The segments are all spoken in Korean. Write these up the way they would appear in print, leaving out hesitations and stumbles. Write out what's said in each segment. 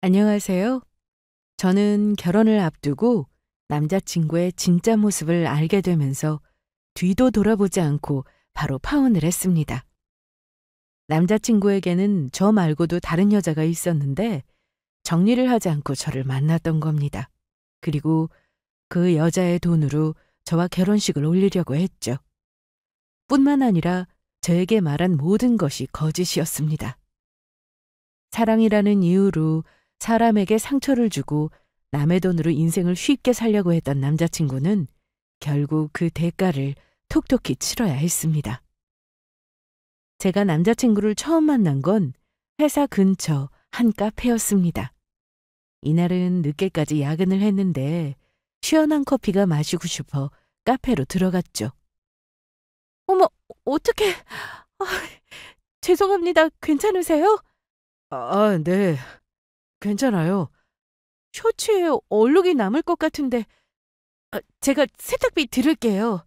안녕하세요. 저는 결혼을 앞두고 남자친구의 진짜 모습을 알게 되면서 뒤도 돌아보지 않고 바로 파혼을 했습니다. 남자친구에게는 저 말고도 다른 여자가 있었는데 정리를 하지 않고 저를 만났던 겁니다. 그리고 그 여자의 돈으로 저와 결혼식을 올리려고 했죠. 뿐만 아니라 저에게 말한 모든 것이 거짓이었습니다. 사랑이라는 이유로 사람에게 상처를 주고 남의 돈으로 인생을 쉽게 살려고 했던 남자친구는 결국 그 대가를 톡톡히 치러야 했습니다. 제가 남자친구를 처음 만난 건 회사 근처 한 카페였습니다. 이날은 늦게까지 야근을 했는데 시원한 커피가 마시고 싶어 카페로 들어갔죠. 어머, 어떡해. 아, 죄송합니다. 괜찮으세요? 네. 괜찮아요. 셔츠에 얼룩이 남을 것 같은데 제가 세탁비 드릴게요.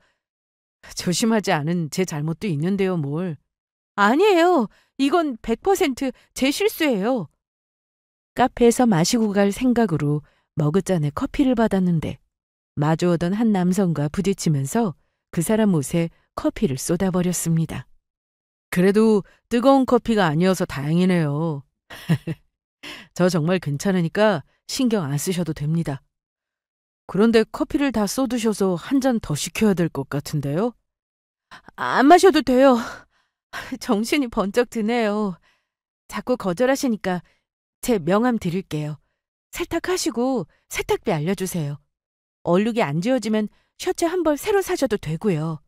조심하지 않은 제 잘못도 있는데요, 뭘. 아니에요. 이건 100%제 실수예요. 카페에서 마시고 갈 생각으로 머그잔에 커피를 받았는데 마주오던 한 남성과 부딪히면서 그 사람 옷에 커피를 쏟아버렸습니다. 그래도 뜨거운 커피가 아니어서 다행이네요. 저 정말 괜찮으니까 신경 안 쓰셔도 됩니다. 그런데 커피를 다 쏟으셔서 한 잔 더 시켜야 될 것 같은데요? 안 마셔도 돼요. 정신이 번쩍 드네요. 자꾸 거절하시니까 제 명함 드릴게요. 세탁하시고 세탁비 알려주세요. 얼룩이 안 지워지면 셔츠 한 벌 새로 사셔도 되고요.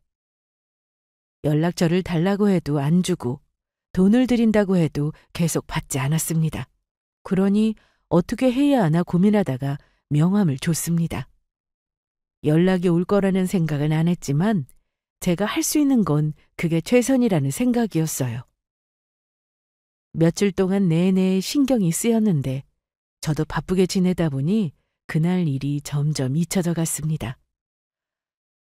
연락처를 달라고 해도 안 주고 돈을 드린다고 해도 계속 받지 않았습니다. 그러니 어떻게 해야 하나 고민하다가 명함을 줬습니다. 연락이 올 거라는 생각은 안 했지만 제가 할 수 있는 건 그게 최선이라는 생각이었어요. 며칠 동안 내내 신경이 쓰였는데 저도 바쁘게 지내다 보니 그날 일이 점점 잊혀져 갔습니다.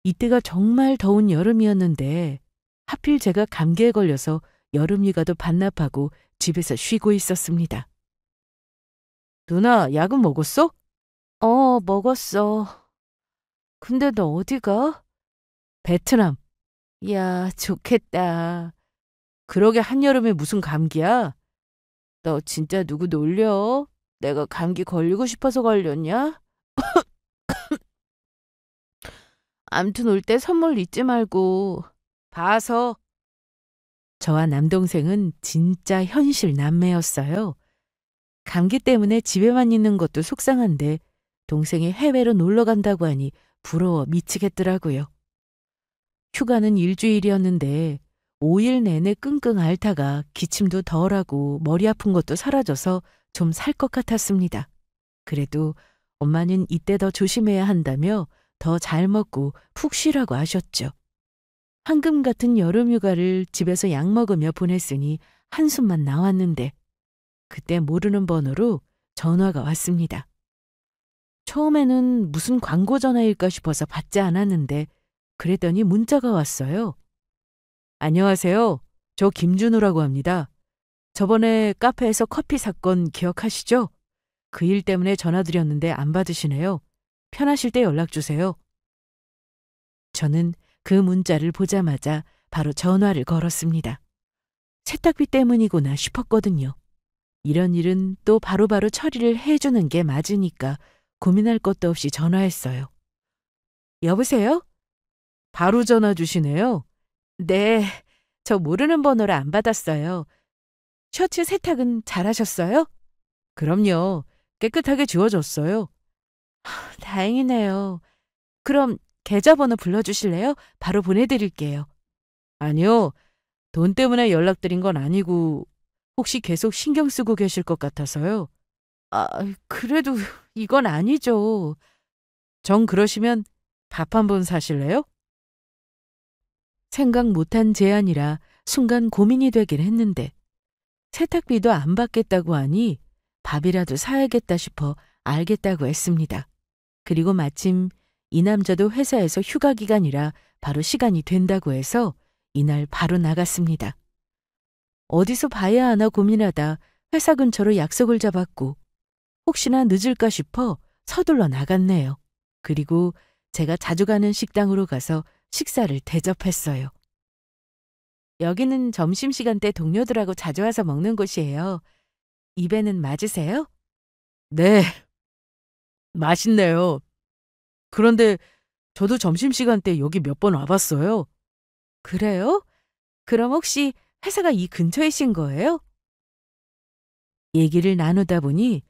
이때가 정말 더운 여름이었는데 하필 제가 감기에 걸려서 여름휴가도 반납하고 집에서 쉬고 있었습니다. 누나, 약은 먹었어? 먹었어. 근데 너 어디 가? 베트남. 이야, 좋겠다. 그러게 한여름에 무슨 감기야? 너 진짜 누구 놀려? 내가 감기 걸리고 싶어서 걸렸냐? 암튼 올 때 선물 잊지 말고. 봐서. 저와 남동생은 진짜 현실 남매였어요. 감기 때문에 집에만 있는 것도 속상한데 동생이 해외로 놀러 간다고 하니 부러워 미치겠더라고요. 휴가는 일주일이었는데 5일 내내 끙끙 앓다가 기침도 덜하고 머리 아픈 것도 사라져서 좀 살 것 같았습니다. 그래도 엄마는 이때 더 조심해야 한다며 더 잘 먹고 푹 쉬라고 하셨죠. 황금 같은 여름휴가를 집에서 약 먹으며 보냈으니 한숨만 나왔는데 그때 모르는 번호로 전화가 왔습니다. 처음에는 무슨 광고 전화일까 싶어서 받지 않았는데 그랬더니 문자가 왔어요. 안녕하세요. 저 김준우라고 합니다. 저번에 카페에서 커피 사건 기억하시죠? 그 일 때문에 전화드렸는데 안 받으시네요. 편하실 때 연락 주세요. 저는 그 문자를 보자마자 바로 전화를 걸었습니다. 세탁비 때문이구나 싶었거든요. 이런 일은 또 바로바로 처리를 해주는 게 맞으니까 고민할 것도 없이 전화했어요. 여보세요? 바로 전화 주시네요. 네, 저 모르는 번호를 안 받았어요. 셔츠 세탁은 잘하셨어요? 그럼요. 깨끗하게 지워졌어요. 다행이네요. 그럼 계좌번호 불러주실래요? 바로 보내드릴게요. 아니요. 돈 때문에 연락드린 건 아니고 혹시 계속 신경 쓰고 계실 것 같아서요. 아, 그래도 이건 아니죠. 정 그러시면 밥 한 번 사실래요? 생각 못한 제안이라 순간 고민이 되긴 했는데 세탁비도 안 받겠다고 하니 밥이라도 사야겠다 싶어 알겠다고 했습니다. 그리고 마침 이 남자도 회사에서 휴가 기간이라 바로 시간이 된다고 해서 이날 바로 나갔습니다. 어디서 봐야 하나 고민하다 회사 근처로 약속을 잡았고 혹시나 늦을까 싶어 서둘러 나갔네요. 그리고 제가 자주 가는 식당으로 가서 식사를 대접했어요. 여기는 점심시간 때 동료들하고 자주 와서 먹는 곳이에요. 입에는 맞으세요? 네, 맛있네요. 그런데 저도 점심시간 때 여기 몇 번 와봤어요. 그래요? 그럼 혹시 회사가 이 근처이신 거예요? 얘기를 나누다 보니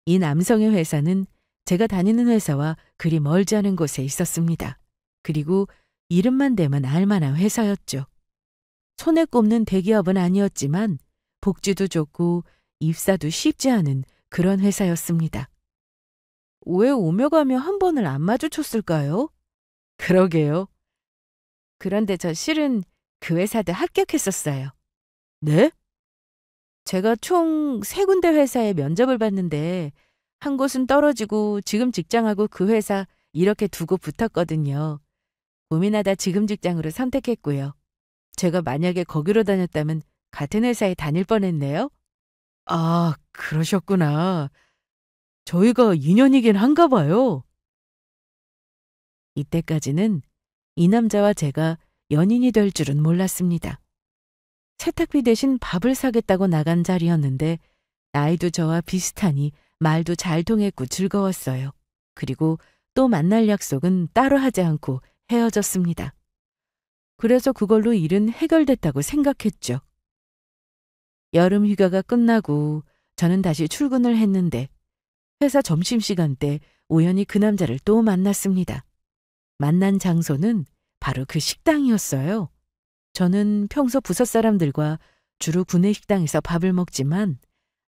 이 남성의 회사는 제가 다니는 회사와 그리 멀지 않은 곳에 있었습니다. 그리고 이름만 대면 알만한 회사였죠. 손에 꼽는 대기업은 아니었지만 복지도 좋고 입사도 쉽지 않은 그런 회사였습니다. 왜 오며 가며 한 번을 안 마주쳤을까요? 그러게요. 그런데 저 실은 그 회사도 합격했었어요. 네? 제가 총 3군데 회사에 면접을 봤는데 한 곳은 떨어지고 지금 직장하고 그 회사 이렇게 두고 붙었거든요. 고민하다 지금 직장으로 선택했고요. 제가 만약에 거기로 다녔다면 같은 회사에 다닐 뻔했네요. 아, 그러셨구나. 저희가 인연이긴 한가 봐요. 이때까지는 이 남자와 제가 연인이 될 줄은 몰랐습니다. 세탁비 대신 밥을 사겠다고 나간 자리였는데 나이도 저와 비슷하니 말도 잘 통했고 즐거웠어요. 그리고 또 만날 약속은 따로 하지 않고 헤어졌습니다. 그래서 그걸로 일은 해결됐다고 생각했죠. 여름 휴가가 끝나고 저는 다시 출근을 했는데 회사 점심시간 때 우연히 그 남자를 또 만났습니다. 만난 장소는 바로 그 식당이었어요. 저는 평소 부서 사람들과 주로 구내 식당에서 밥을 먹지만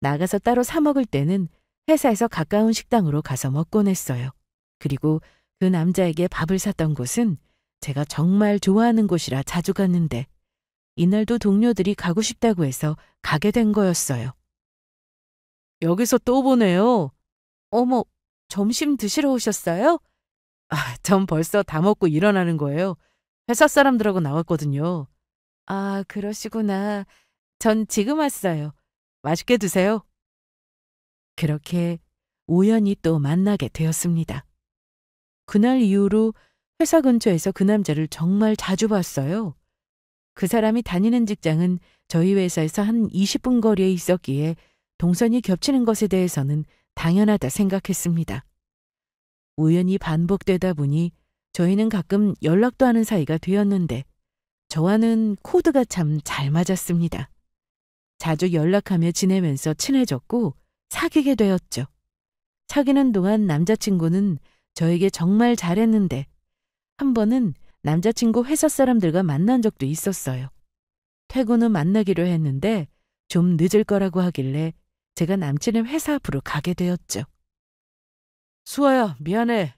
나가서 따로 사 먹을 때는 회사에서 가까운 식당으로 가서 먹곤 했어요. 그리고 그 남자에게 밥을 샀던 곳은 제가 정말 좋아하는 곳이라 자주 갔는데 이날도 동료들이 가고 싶다고 해서 가게 된 거였어요. 여기서 또 보네요. 어머, 점심 드시러 오셨어요? 아, 전 벌써 다 먹고 일어나는 거예요. 회사 사람들하고 나왔거든요. 아, 그러시구나. 전 지금 왔어요. 맛있게 드세요. 그렇게 우연히 또 만나게 되었습니다. 그날 이후로 회사 근처에서 그 남자를 정말 자주 봤어요. 그 사람이 다니는 직장은 저희 회사에서 한 20분 거리에 있었기에 동선이 겹치는 것에 대해서는 당연하다 생각했습니다. 우연히 반복되다 보니 저희는 가끔 연락도 하는 사이가 되었는데 저와는 코드가 참 잘 맞았습니다. 자주 연락하며 지내면서 친해졌고 사귀게 되었죠. 사귀는 동안 남자친구는 저에게 정말 잘했는데 한 번은 남자친구 회사 사람들과 만난 적도 있었어요. 퇴근 후 만나기로 했는데 좀 늦을 거라고 하길래 제가 남친의 회사 앞으로 가게 되었죠. 수아야, 미안해.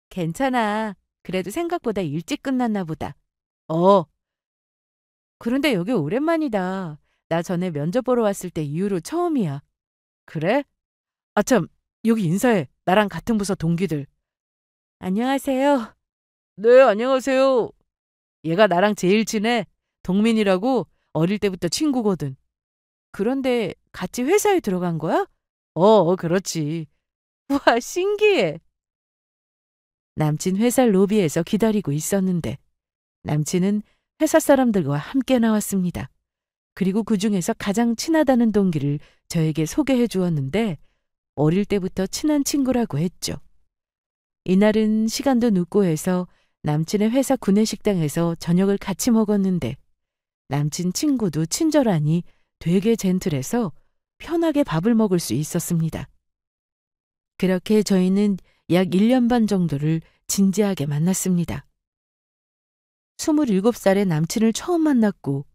괜찮아. 그래도 생각보다 일찍 끝났나 보다. 어. 그런데 여기 오랜만이다. 나 전에 면접 보러 왔을 때 이후로 처음이야. 그래? 아참, 여기 인사해. 나랑 같은 부서 동기들. 안녕하세요. 네, 안녕하세요. 얘가 나랑 제일 친해. 동민이라고 어릴 때부터 친구거든. 그런데 같이 회사에 들어간 거야? 그렇지. 우와, 신기해. 남친 회사 로비에서 기다리고 있었는데 남친은 회사 사람들과 함께 나왔습니다. 그리고 그중에서 가장 친하다는 동기를 저에게 소개해 주었는데 어릴 때부터 친한 친구라고 했죠. 이날은 시간도 늦고 해서 남친의 회사 구내식당에서 저녁을 같이 먹었는데 남친 친구도 친절하니 되게 젠틀해서 편하게 밥을 먹을 수 있었습니다. 그렇게 저희는 약 1년 반 정도를 진지하게 만났습니다. 27살의 남친을 처음 만났고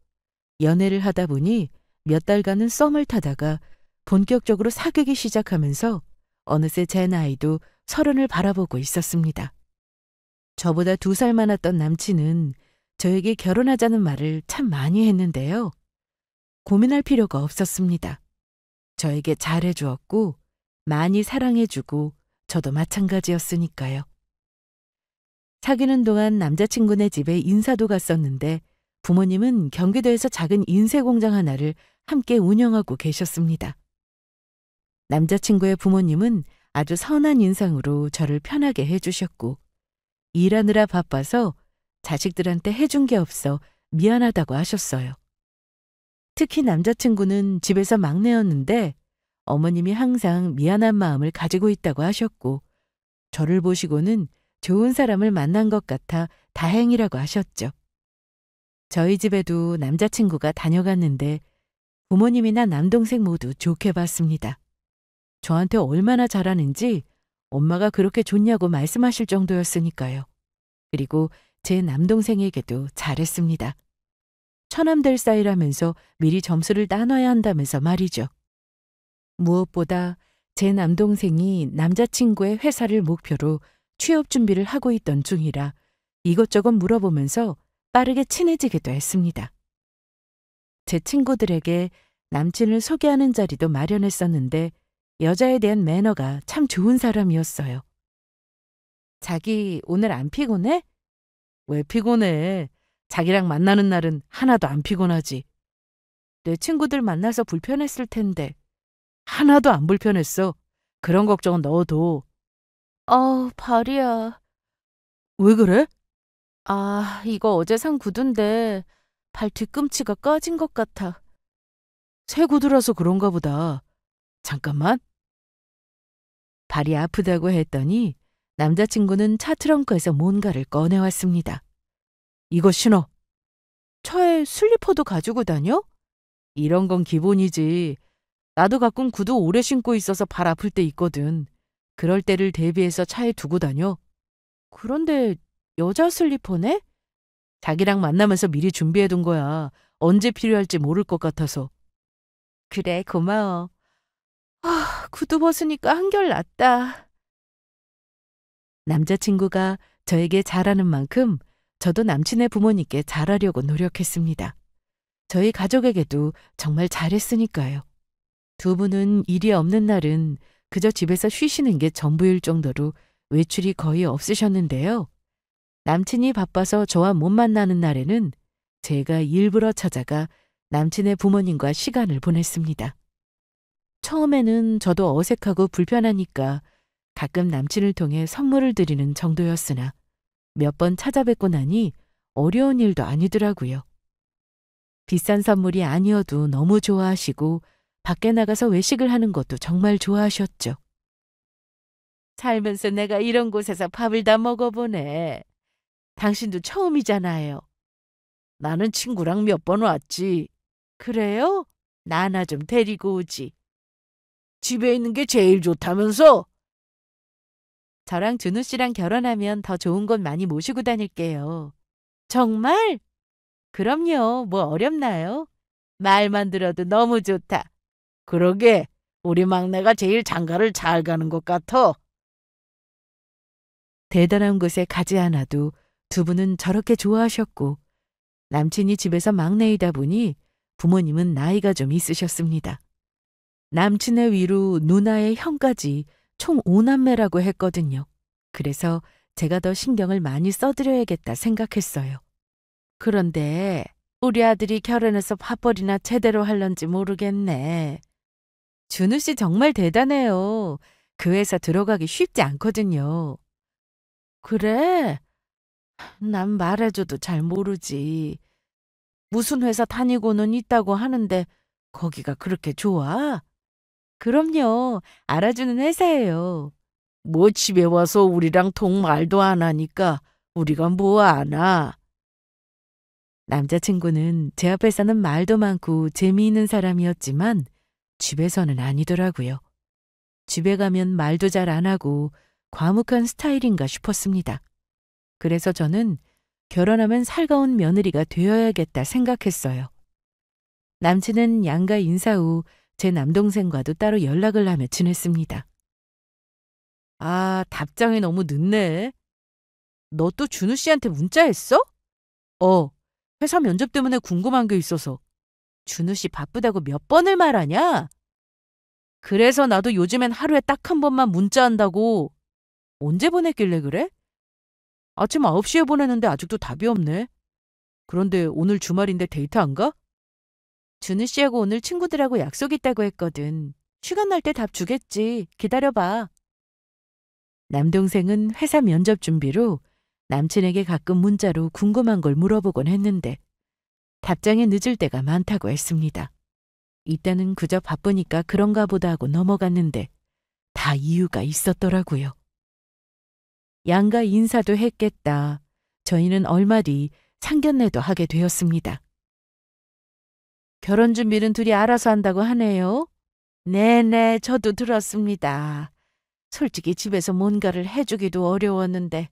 연애를 하다 보니 몇 달간은 썸을 타다가 본격적으로 사귀기 시작하면서 어느새 제 나이도 30을 바라보고 있었습니다. 저보다 2살 많았던 남친은 저에게 결혼하자는 말을 참 많이 했는데요. 고민할 필요가 없었습니다. 저에게 잘해주었고 많이 사랑해주고 저도 마찬가지였으니까요. 사귀는 동안 남자친구네 집에 인사도 갔었는데 부모님은 경기도에서 작은 인쇄 공장 하나를 함께 운영하고 계셨습니다. 남자친구의 부모님은 아주 선한 인상으로 저를 편하게 해주셨고, 일하느라 바빠서 자식들한테 해준 게 없어 미안하다고 하셨어요. 특히 남자친구는 집에서 막내였는데 어머님이 항상 미안한 마음을 가지고 있다고 하셨고, 저를 보시고는 좋은 사람을 만난 것 같아 다행이라고 하셨죠. 저희 집에도 남자친구가 다녀갔는데 부모님이나 남동생 모두 좋게 봤습니다. 저한테 얼마나 잘하는지 엄마가 그렇게 좋냐고 말씀하실 정도였으니까요. 그리고 제 남동생에게도 잘했습니다. 처남될 사이라면서 미리 점수를 따놔야 한다면서 말이죠. 무엇보다 제 남동생이 남자친구의 회사를 목표로 취업 준비를 하고 있던 중이라 이것저것 물어보면서 빠르게 친해지기도 했습니다. 제 친구들에게 남친을 소개하는 자리도 마련했었는데 여자에 대한 매너가 참 좋은 사람이었어요. 자기 오늘 안 피곤해? 왜 피곤해? 자기랑 만나는 날은 하나도 안 피곤하지. 내 친구들 만나서 불편했을 텐데. 하나도 안 불편했어. 그런 걱정은 넣어둬. 발이야. 왜 그래? 이거 어제 산 구두인데 발 뒤꿈치가 까진 것 같아. 새 구두라서 그런가 보다. 잠깐만. 발이 아프다고 했더니 남자친구는 차 트렁크에서 뭔가를 꺼내왔습니다. 이거 신어. 차에 슬리퍼도 가지고 다녀? 이런 건 기본이지. 나도 가끔 구두 오래 신고 있어서 발 아플 때 있거든. 그럴 때를 대비해서 차에 두고 다녀. 그런데 여자 슬리퍼네? 자기랑 만나면서 미리 준비해둔 거야. 언제 필요할지 모를 것 같아서. 그래, 고마워. 구두 벗으니까 한결 낫다. 남자친구가 저에게 잘하는 만큼 저도 남친의 부모님께 잘하려고 노력했습니다. 저희 가족에게도 정말 잘했으니까요. 두 분은 일이 없는 날은 그저 집에서 쉬시는 게 전부일 정도로 외출이 거의 없으셨는데요. 남친이 바빠서 저와 못 만나는 날에는 제가 일부러 찾아가 남친의 부모님과 시간을 보냈습니다. 처음에는 저도 어색하고 불편하니까 가끔 남친을 통해 선물을 드리는 정도였으나 몇 번 찾아뵙고 나니 어려운 일도 아니더라고요. 비싼 선물이 아니어도 너무 좋아하시고 밖에 나가서 외식을 하는 것도 정말 좋아하셨죠. 살면서 내가 이런 곳에서 밥을 다 먹어보네. 당신도 처음이잖아요. 나는 친구랑 몇 번 왔지. 그래요? 나 하나 좀 데리고 오지. 집에 있는 게 제일 좋다면서? 저랑 준우 씨랑 결혼하면 더 좋은 곳 많이 모시고 다닐게요. 정말? 그럼요. 뭐 어렵나요? 말만 들어도 너무 좋다. 그러게, 우리 막내가 제일 장가를 잘 가는 것 같아. 대단한 곳에 가지 않아도 두 분은 저렇게 좋아하셨고, 남친이 집에서 막내이다 보니 부모님은 나이가 좀 있으셨습니다. 남친의 위로 누나의 형까지 총 5남매라고 했거든요. 그래서 제가 더 신경을 많이 써드려야겠다 생각했어요. 그런데 우리 아들이 결혼해서 밥벌이나 제대로 할런지 모르겠네. 준우 씨 정말 대단해요. 그 회사 들어가기 쉽지 않거든요. 그래? 난 말해줘도 잘 모르지. 무슨 회사 다니고는 있다고 하는데 거기가 그렇게 좋아? 그럼요. 알아주는 회사예요. 뭐 집에 와서 우리랑 통 말도 안 하니까 우리가 뭐 아나? 남자친구는 제 앞에서는 말도 많고 재미있는 사람이었지만 집에서는 아니더라고요. 집에 가면 말도 잘 안 하고 과묵한 스타일인가 싶었습니다. 그래서 저는 결혼하면 살가운 며느리가 되어야겠다 생각했어요. 남친은 양가 인사 후 제 남동생과도 따로 연락을 하며 지냈습니다. 답장이 너무 늦네. 너 또 준우 씨한테 문자했어? 회사 면접 때문에 궁금한 게 있어서. 준우 씨 바쁘다고 몇 번을 말하냐? 그래서 나도 요즘엔 하루에 딱 한 번만 문자한다고. 언제 보냈길래 그래? 아침 9시에 보냈는데 아직도 답이 없네. 그런데 오늘 주말인데 데이트 안 가? 준우 씨하고 오늘 친구들하고 약속 있다고 했거든. 시간 날 때 답 주겠지. 기다려봐. 남동생은 회사 면접 준비로 남친에게 가끔 문자로 궁금한 걸 물어보곤 했는데 답장이 늦을 때가 많다고 했습니다. 이때는 그저 바쁘니까 그런가 보다 하고 넘어갔는데 다 이유가 있었더라고요. 양가 인사도 했겠다. 저희는 얼마 뒤 상견례도 하게 되었습니다. 결혼 준비는 둘이 알아서 한다고 하네요. 네네, 저도 들었습니다. 솔직히 집에서 뭔가를 해주기도 어려웠는데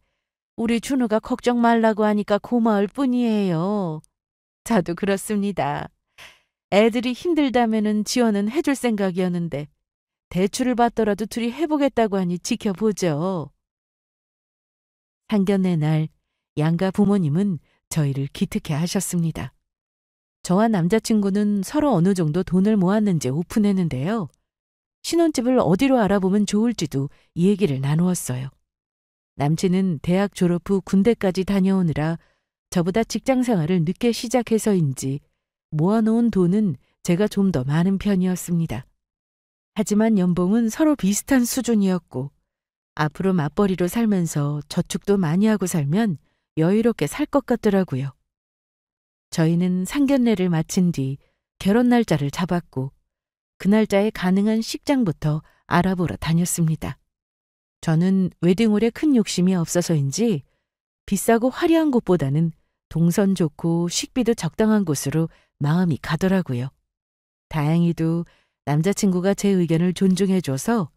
우리 준우가 걱정 말라고 하니까 고마울 뿐이에요. 저도 그렇습니다. 애들이 힘들다면은 지원은 해줄 생각이었는데 대출을 받더라도 둘이 해보겠다고 하니 지켜보죠. 상견례 날 양가 부모님은 저희를 기특해 하셨습니다. 저와 남자친구는 서로 어느 정도 돈을 모았는지 오픈했는데요. 신혼집을 어디로 알아보면 좋을지도 이 얘기를 나누었어요. 남친은 대학 졸업 후 군대까지 다녀오느라 저보다 직장 생활을 늦게 시작해서인지 모아놓은 돈은 제가 좀 더 많은 편이었습니다. 하지만 연봉은 서로 비슷한 수준이었고 앞으로 맞벌이로 살면서 저축도 많이 하고 살면 여유롭게 살 것 같더라고요. 저희는 상견례를 마친 뒤 결혼 날짜를 잡았고 그 날짜에 가능한 식장부터 알아보러 다녔습니다. 저는 웨딩홀에 큰 욕심이 없어서인지 비싸고 화려한 곳보다는 동선 좋고 식비도 적당한 곳으로 마음이 가더라고요. 다행히도 남자친구가 제 의견을 존중해줘서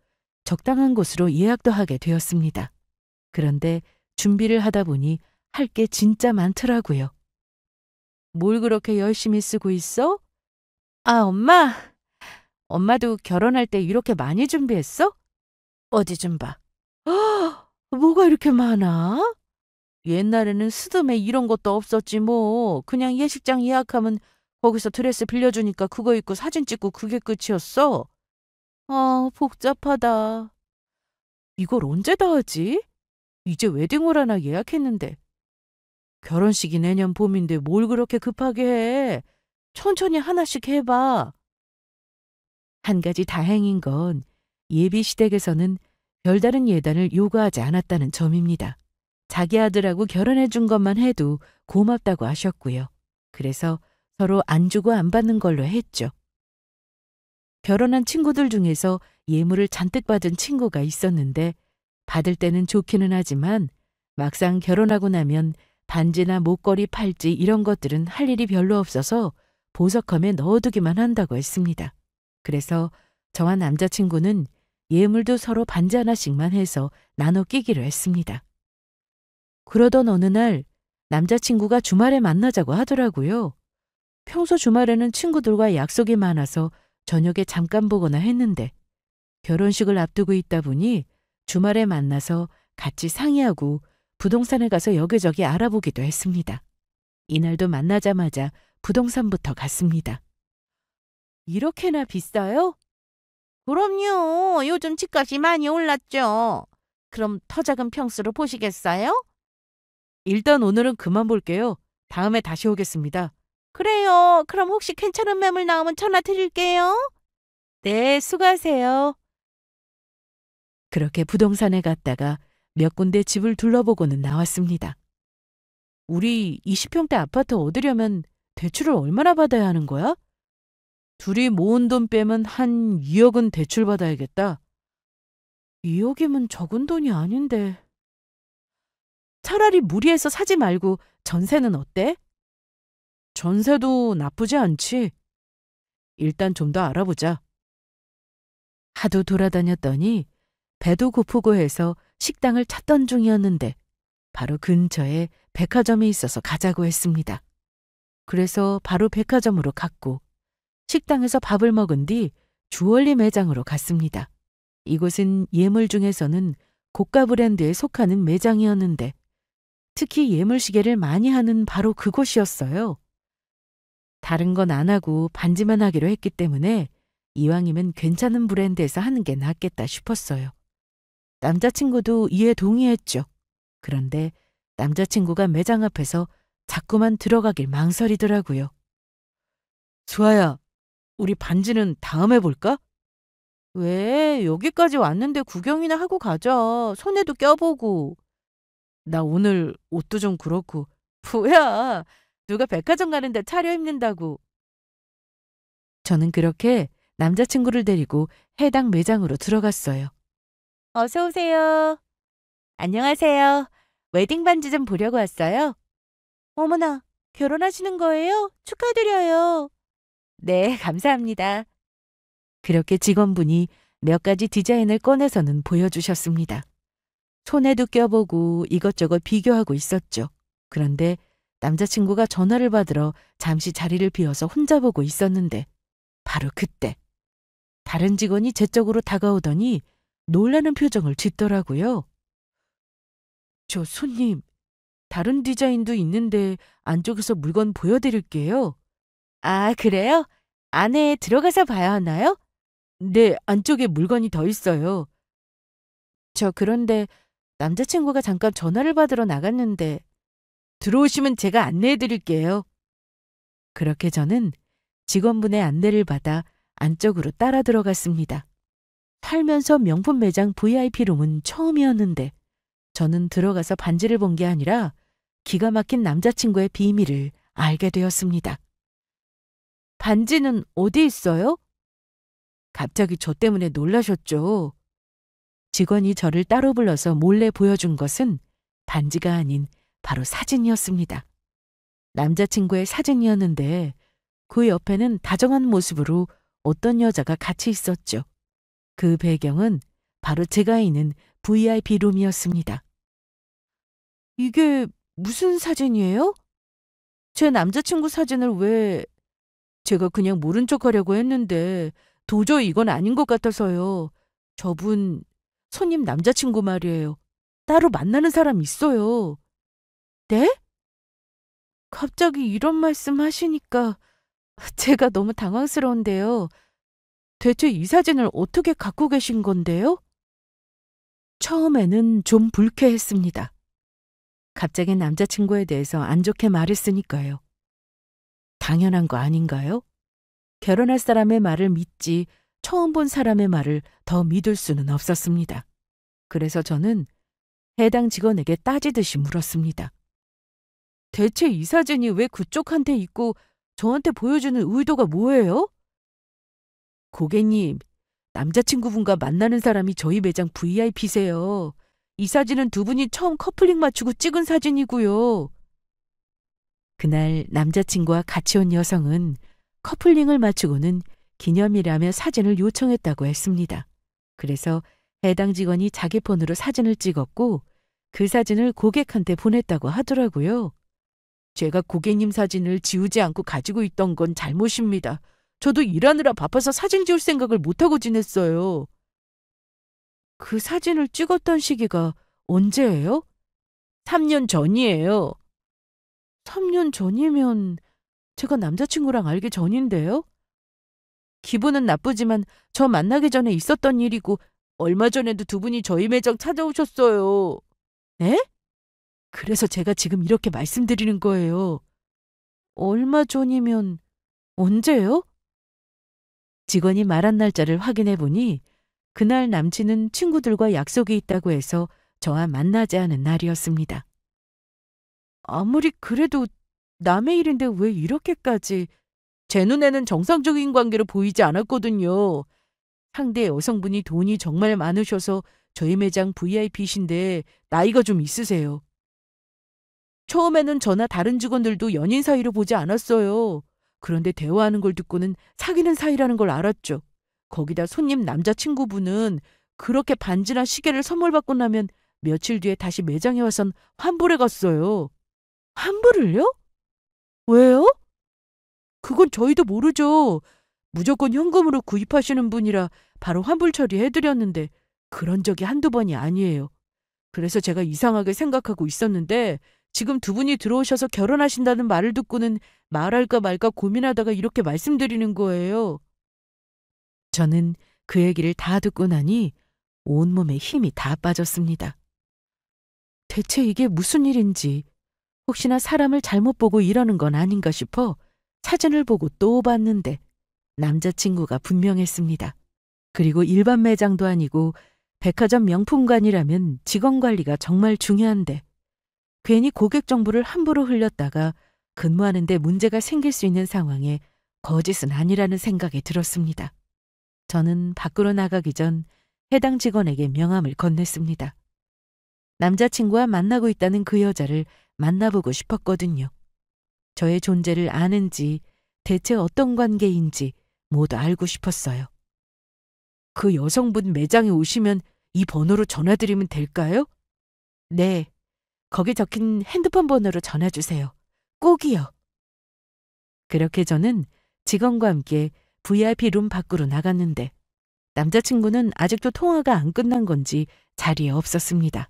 적당한 곳으로 예약도 하게 되었습니다. 그런데 준비를 하다 보니 할 게 진짜 많더라고요. 뭘 그렇게 열심히 쓰고 있어? 아, 엄마. 엄마도 결혼할 때 이렇게 많이 준비했어? 어디 좀 봐. 뭐가 이렇게 많아? 옛날에는 스드메 이런 것도 없었지 뭐. 그냥 예식장 예약하면 거기서 드레스 빌려주니까 그거 입고 사진 찍고 그게 끝이었어. 아, 복잡하다. 이걸 언제 다 하지? 이제 웨딩홀 하나 예약했는데. 결혼식이 내년 봄인데 뭘 그렇게 급하게 해. 천천히 하나씩 해봐. 한 가지 다행인 건 예비 시댁에서는 별다른 예단을 요구하지 않았다는 점입니다. 자기 아들하고 결혼해 준 것만 해도 고맙다고 하셨고요. 그래서 서로 안 주고 안 받는 걸로 했죠. 결혼한 친구들 중에서 예물을 잔뜩 받은 친구가 있었는데 받을 때는 좋기는 하지만 막상 결혼하고 나면 반지나 목걸이, 팔찌 이런 것들은 할 일이 별로 없어서 보석함에 넣어두기만 한다고 했습니다. 그래서 저와 남자친구는 예물도 서로 반지 하나씩만 해서 나눠 끼기로 했습니다. 그러던 어느 날 남자친구가 주말에 만나자고 하더라고요. 평소 주말에는 친구들과 약속이 많아서 저녁에 잠깐 보거나 했는데 결혼식을 앞두고 있다 보니 주말에 만나서 같이 상의하고 부동산에 가서 여기저기 알아보기도 했습니다. 이날도 만나자마자 부동산부터 갔습니다. 이렇게나 비싸요? 그럼요. 요즘 집값이 많이 올랐죠. 그럼 더 작은 평수로 보시겠어요? 일단 오늘은 그만 볼게요. 다음에 다시 오겠습니다. 그래요. 그럼 혹시 괜찮은 매물 나오면 전화 드릴게요. 네, 수고하세요. 그렇게 부동산에 갔다가 몇 군데 집을 둘러보고는 나왔습니다. 우리 20평대 아파트 얻으려면 대출을 얼마나 받아야 하는 거야? 둘이 모은 돈 빼면 한 2억은 대출 받아야겠다. 2억이면 적은 돈이 아닌데. 차라리 무리해서 사지 말고 전세는 어때? 전세도 나쁘지 않지. 일단 좀 더 알아보자. 하도 돌아다녔더니 배도 고프고 해서 식당을 찾던 중이었는데 바로 근처에 백화점이 있어서 가자고 했습니다. 그래서 바로 백화점으로 갔고 식당에서 밥을 먹은 뒤 주얼리 매장으로 갔습니다. 이곳은 예물 중에서는 고가 브랜드에 속하는 매장이었는데 특히 예물 시계를 많이 하는 바로 그곳이었어요. 다른 건 안 하고 반지만 하기로 했기 때문에 이왕이면 괜찮은 브랜드에서 하는 게 낫겠다 싶었어요. 남자친구도 이에 동의했죠. 그런데 남자친구가 매장 앞에서 자꾸만 들어가길 망설이더라고요. 수아야, 우리 반지는 다음에 볼까? 왜? 여기까지 왔는데 구경이나 하고 가자. 손에도 껴보고. 나 오늘 옷도 좀 그렇고. 뭐야? 누가 백화점 가는데 차려입는다고. 저는 그렇게 남자친구를 데리고 해당 매장으로 들어갔어요. 어서 오세요. 안녕하세요. 웨딩 반지 좀 보려고 왔어요. 어머나, 결혼하시는 거예요? 축하드려요. 네, 감사합니다. 그렇게 직원분이 몇 가지 디자인을 꺼내서는 보여주셨습니다. 손에도 껴보고 이것저것 비교하고 있었죠. 그런데 남자친구가 전화를 받으러 잠시 자리를 비워서 혼자 보고 있었는데 바로 그때 다른 직원이 제 쪽으로 다가오더니 놀라는 표정을 짓더라고요. 저 손님, 다른 디자인도 있는데 안쪽에서 물건 보여드릴게요. 아, 그래요? 안에 들어가서 봐야 하나요? 네, 안쪽에 물건이 더 있어요. 저 그런데 남자친구가 잠깐 전화를 받으러 나갔는데 들어오시면 제가 안내해 드릴게요. 그렇게 저는 직원분의 안내를 받아 안쪽으로 따라 들어갔습니다. 살면서 명품 매장 VIP룸은 처음이었는데 저는 들어가서 반지를 본 게 아니라 기가 막힌 남자친구의 비밀을 알게 되었습니다. 반지는 어디 있어요? 갑자기 저 때문에 놀라셨죠? 직원이 저를 따로 불러서 몰래 보여준 것은 반지가 아닌 바로 사진이었습니다. 남자친구의 사진이었는데 그 옆에는 다정한 모습으로 어떤 여자가 같이 있었죠. 그 배경은 바로 제가 있는 VIP 룸이었습니다. 이게 무슨 사진이에요? 제 남자친구 사진을 왜... 제가 그냥 모른 척 하려고 했는데 도저히 이건 아닌 것 같아서요. 저분 손님 남자친구 말이에요. 따로 만나는 사람 있어요. 네? 갑자기 이런 말씀 하시니까 제가 너무 당황스러운데요. 대체 이 사진을 어떻게 갖고 계신 건데요? 처음에는 좀 불쾌했습니다. 갑자기 남자친구에 대해서 안 좋게 말했으니까요. 당연한 거 아닌가요? 결혼할 사람의 말을 믿지 처음 본 사람의 말을 더 믿을 수는 없었습니다. 그래서 저는 해당 직원에게 따지듯이 물었습니다. 대체 이 사진이 왜 그쪽한테 있고 저한테 보여주는 의도가 뭐예요? 고객님, 남자친구분과 만나는 사람이 저희 매장 VIP세요. 이 사진은 두 분이 처음 커플링 맞추고 찍은 사진이고요. 그날 남자친구와 같이 온 여성은 커플링을 마치고는 기념이라며 사진을 요청했다고 했습니다. 그래서 해당 직원이 자기 폰으로 사진을 찍었고 그 사진을 고객한테 보냈다고 하더라고요. 제가 고객님 사진을 지우지 않고 가지고 있던 건 잘못입니다. 저도 일하느라 바빠서 사진 지울 생각을 못하고 지냈어요. 그 사진을 찍었던 시기가 언제예요? 3년 전이에요. 3년 전이면 제가 남자친구랑 알기 전인데요? 기분은 나쁘지만 저 만나기 전에 있었던 일이고 얼마 전에도 두 분이 저희 매장 찾아오셨어요. 네? 그래서 제가 지금 이렇게 말씀드리는 거예요. 얼마 전이면 언제요? 직원이 말한 날짜를 확인해 보니 그날 남친은 친구들과 약속이 있다고 해서 저와 만나지 않은 날이었습니다. 아무리 그래도 남의 일인데 왜 이렇게까지... 제 눈에는 정상적인 관계로 보이지 않았거든요. 상대 여성분이 돈이 정말 많으셔서 저희 매장 VIP이신데 나이가 좀 있으세요. 처음에는 저나 다른 직원들도 연인 사이로 보지 않았어요. 그런데 대화하는 걸 듣고는 사귀는 사이라는 걸 알았죠. 거기다 손님 남자친구분은 그렇게 반지나 시계를 선물 받고 나면 며칠 뒤에 다시 매장에 와선 환불해 갔어요. 환불을요? 왜요? 그건 저희도 모르죠. 무조건 현금으로 구입하시는 분이라 바로 환불 처리해드렸는데 그런 적이 한두 번이 아니에요. 그래서 제가 이상하게 생각하고 있었는데 지금 두 분이 들어오셔서 결혼하신다는 말을 듣고는 말할까 말까 고민하다가 이렇게 말씀드리는 거예요. 저는 그 얘기를 다 듣고 나니 온몸에 힘이 다 빠졌습니다. 대체 이게 무슨 일인지, 혹시나 사람을 잘못 보고 이러는 건 아닌가 싶어 사진을 보고 또 봤는데 남자친구가 분명했습니다. 그리고 일반 매장도 아니고 백화점 명품관이라면 직원 관리가 정말 중요한데 괜히 고객 정보를 함부로 흘렸다가 근무하는 데 문제가 생길 수 있는 상황에 거짓은 아니라는 생각이 들었습니다. 저는 밖으로 나가기 전 해당 직원에게 명함을 건넸습니다. 남자친구와 만나고 있다는 그 여자를 만나보고 싶었거든요. 저의 존재를 아는지 대체 어떤 관계인지 모두 알고 싶었어요. 그 여성분 매장에 오시면 이 번호로 전화드리면 될까요? 네, 거기 적힌 핸드폰 번호로 전화 주세요. 꼭이요. 그렇게 저는 직원과 함께 VIP 룸 밖으로 나갔는데 남자친구는 아직도 통화가 안 끝난 건지 자리에 없었습니다.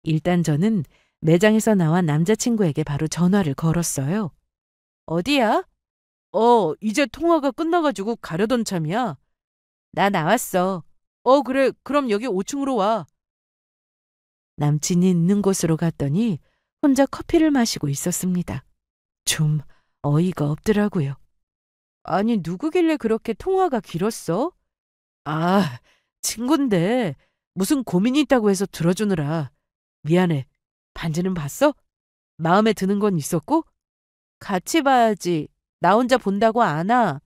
일단 저는 매장에서 나와 남자친구에게 바로 전화를 걸었어요. 어디야? 이제 통화가 끝나가지고 가려던 참이야. 나 나왔어. 그래. 그럼 여기 5층으로 와. 남친이 있는 곳으로 갔더니 혼자 커피를 마시고 있었습니다. 좀 어이가 없더라고요. 아니, 누구길래 그렇게 통화가 길었어? 아, 친군데 무슨 고민이 있다고 해서 들어주느라. 미안해. 반지는 봤어? 마음에 드는 건 있었고? 같이 봐야지. 나 혼자 본다고 안 와.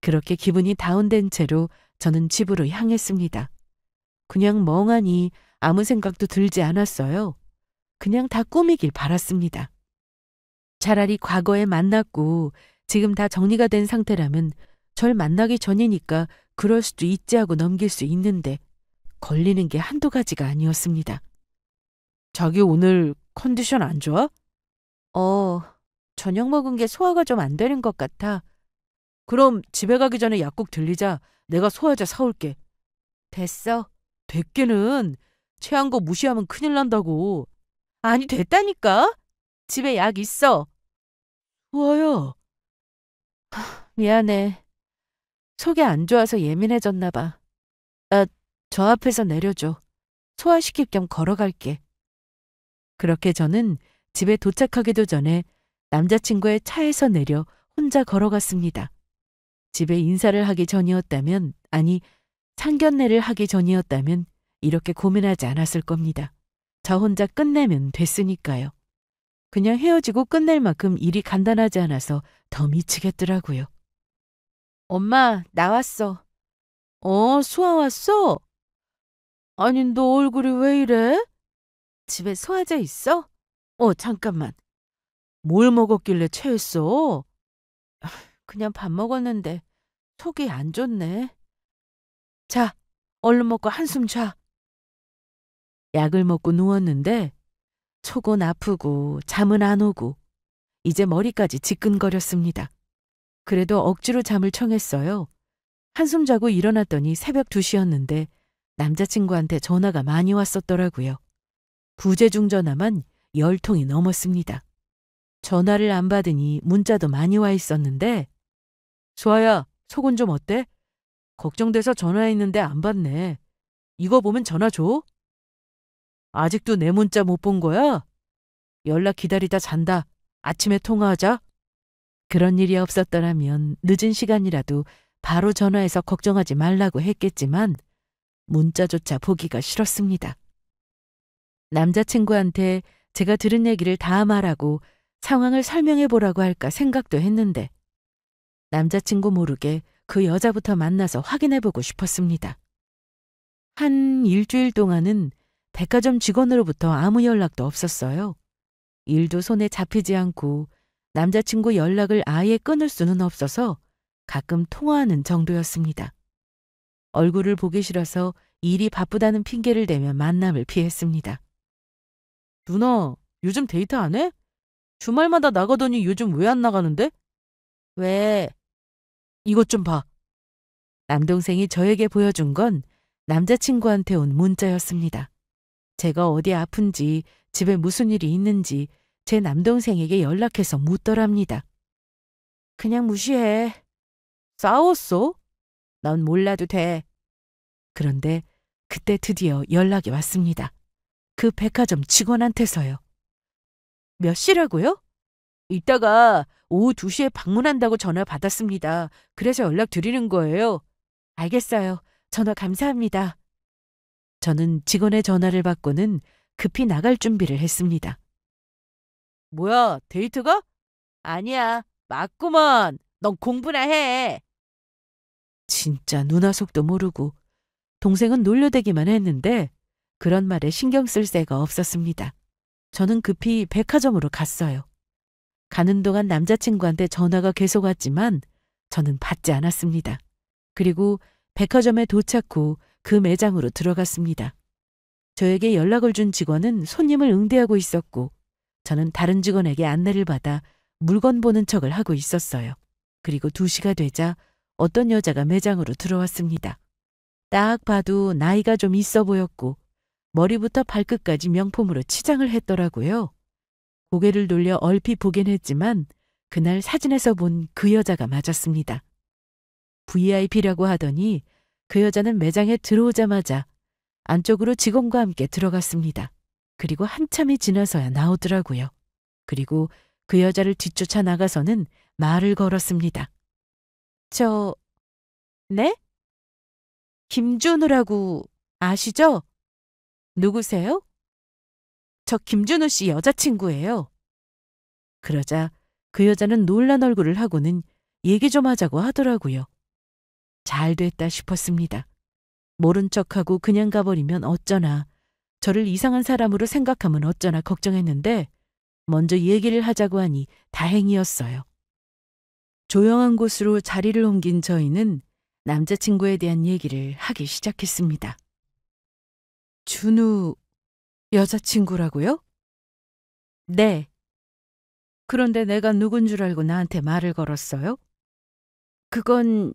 그렇게 기분이 다운된 채로 저는 집으로 향했습니다. 그냥 멍하니 아무 생각도 들지 않았어요. 그냥 다 꿈이길 바랐습니다. 차라리 과거에 만났고 지금 다 정리가 된 상태라면 절 만나기 전이니까 그럴 수도 있지 하고 넘길 수 있는데 걸리는 게 한두 가지가 아니었습니다. 자기 오늘 컨디션 안 좋아? 저녁 먹은 게 소화가 좀 안 되는 것 같아. 그럼 집에 가기 전에 약국 들리자. 내가 소화제 사올게. 됐어. 됐게는 체한 거 무시하면 큰일 난다고. 아니, 됐다니까. 집에 약 있어. 소아야. 미안해. 속이 안 좋아서 예민해졌나 봐. 저 앞에서 내려줘. 소화시킬 겸 걸어갈게. 그렇게 저는 집에 도착하기도 전에 남자친구의 차에서 내려 혼자 걸어갔습니다. 집에 인사를 하기 전이었다면, 아니, 상견례를 하기 전이었다면 이렇게 고민하지 않았을 겁니다. 저 혼자 끝내면 됐으니까요. 그냥 헤어지고 끝낼 만큼 일이 간단하지 않아서 더 미치겠더라고요. 엄마, 나왔어. 수아 왔어? 아니, 너 얼굴이 왜 이래? 집에 소화제 있어? 잠깐만. 뭘 먹었길래 체했어? 그냥 밥 먹었는데 속이 안 좋네. 자, 얼른 먹고 한숨 쉬어. 약을 먹고 누웠는데 속은 아프고 잠은 안 오고 이제 머리까지 지끈거렸습니다. 그래도 억지로 잠을 청했어요. 한숨 자고 일어났더니 새벽 2시였는데 남자친구한테 전화가 많이 왔었더라고요. 부재중 전화만 10통이 넘었습니다. 전화를 안 받으니 문자도 많이 와 있었는데 수아야, 속은 좀 어때? 걱정돼서 전화했는데 안 받네. 이거 보면 전화 줘? 아직도 내 문자 못 본 거야? 연락 기다리다 잔다. 아침에 통화하자. 그런 일이 없었더라면 늦은 시간이라도 바로 전화해서 걱정하지 말라고 했겠지만 문자조차 보기가 싫었습니다. 남자친구한테 제가 들은 얘기를 다 말하고 상황을 설명해 보라고 할까 생각도 했는데 남자친구 모르게 그 여자부터 만나서 확인해 보고 싶었습니다. 한 일주일 동안은 백화점 직원으로부터 아무 연락도 없었어요. 일도 손에 잡히지 않고 남자친구 연락을 아예 끊을 수는 없어서 가끔 통화하는 정도였습니다. 얼굴을 보기 싫어서 일이 바쁘다는 핑계를 대며 만남을 피했습니다. 누나, 요즘 데이트 안 해? 주말마다 나가더니 요즘 왜 안 나가는데? 왜? 이것 좀 봐. 남동생이 저에게 보여준 건 남자친구한테 온 문자였습니다. 제가 어디 아픈지 집에 무슨 일이 있는지 제 남동생에게 연락해서 묻더랍니다. 그냥 무시해. 싸웠어? 넌 몰라도 돼. 그런데 그때 드디어 연락이 왔습니다. 그 백화점 직원한테서요. 몇 시라고요? 이따가 오후 2시에 방문한다고 전화 받았습니다. 그래서 연락 드리는 거예요. 알겠어요. 전화 감사합니다. 저는 직원의 전화를 받고는 급히 나갈 준비를 했습니다. 뭐야, 데이트가? 아니야, 맞구먼. 넌 공부나 해. 진짜 누나 속도 모르고 동생은 놀려대기만 했는데 그런 말에 신경 쓸 새가 없었습니다. 저는 급히 백화점으로 갔어요. 가는 동안 남자친구한테 전화가 계속 왔지만 저는 받지 않았습니다. 그리고 백화점에 도착 후 그 매장으로 들어갔습니다. 저에게 연락을 준 직원은 손님을 응대하고 있었고 저는 다른 직원에게 안내를 받아 물건 보는 척을 하고 있었어요. 그리고 2시가 되자 어떤 여자가 매장으로 들어왔습니다. 딱 봐도 나이가 좀 있어 보였고 머리부터 발끝까지 명품으로 치장을 했더라고요. 고개를 돌려 얼핏 보긴 했지만 그날 사진에서 본 그 여자가 맞았습니다. VIP라고 하더니 그 여자는 매장에 들어오자마자 안쪽으로 직원과 함께 들어갔습니다. 그리고 한참이 지나서야 나오더라고요. 그리고 그 여자를 뒤쫓아 나가서는 말을 걸었습니다. 네? 김준우라고 아시죠? 누구세요? 저 김준우 씨 여자친구예요. 그러자 그 여자는 놀란 얼굴을 하고는 얘기 좀 하자고 하더라고요. 잘 됐다 싶었습니다. 모른 척하고 그냥 가버리면 어쩌나, 저를 이상한 사람으로 생각하면 어쩌나 걱정했는데 먼저 얘기를 하자고 하니 다행이었어요. 조용한 곳으로 자리를 옮긴 저희는 남자친구에 대한 얘기를 하기 시작했습니다. 준우 여자친구라고요? 네. 그런데 내가 누군 줄 알고 나한테 말을 걸었어요? 그건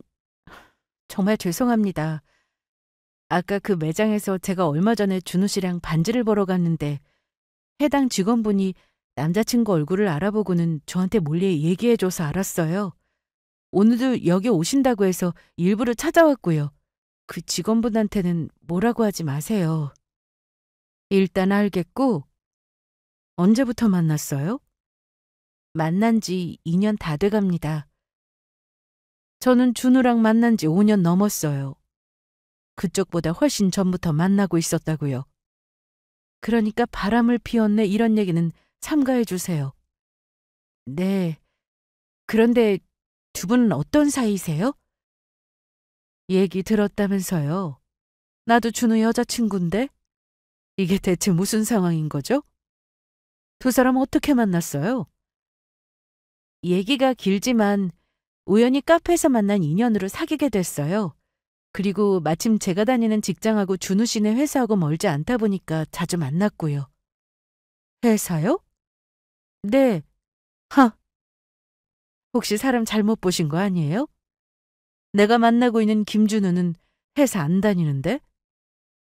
정말 죄송합니다. 아까 그 매장에서 제가 얼마 전에 준우 씨랑 반지를 보러 갔는데 해당 직원분이 남자친구 얼굴을 알아보고는 저한테 몰래 얘기해줘서 알았어요. 오늘도 여기 오신다고 해서 일부러 찾아왔고요. 그 직원분한테는 뭐라고 하지 마세요. 일단 알겠고, 언제부터 만났어요? 만난 지 2년 다 돼갑니다. 저는 준우랑 만난 지 5년 넘었어요. 그쪽보다 훨씬 전부터 만나고 있었다고요. 그러니까 바람을 피웠네 이런 얘기는 삼가해 주세요. 네. 그런데 두 분은 어떤 사이세요? 얘기 들었다면서요. 나도 준우 여자친구인데? 이게 대체 무슨 상황인 거죠? 두 사람 어떻게 만났어요? 얘기가 길지만 우연히 카페에서 만난 인연으로 사귀게 됐어요. 그리고 마침 제가 다니는 직장하고 준우 씨네 회사하고 멀지 않다 보니까 자주 만났고요. 회사요? 네. 하, 혹시 사람 잘못 보신 거 아니에요? 내가 만나고 있는 김준우는 회사 안 다니는데?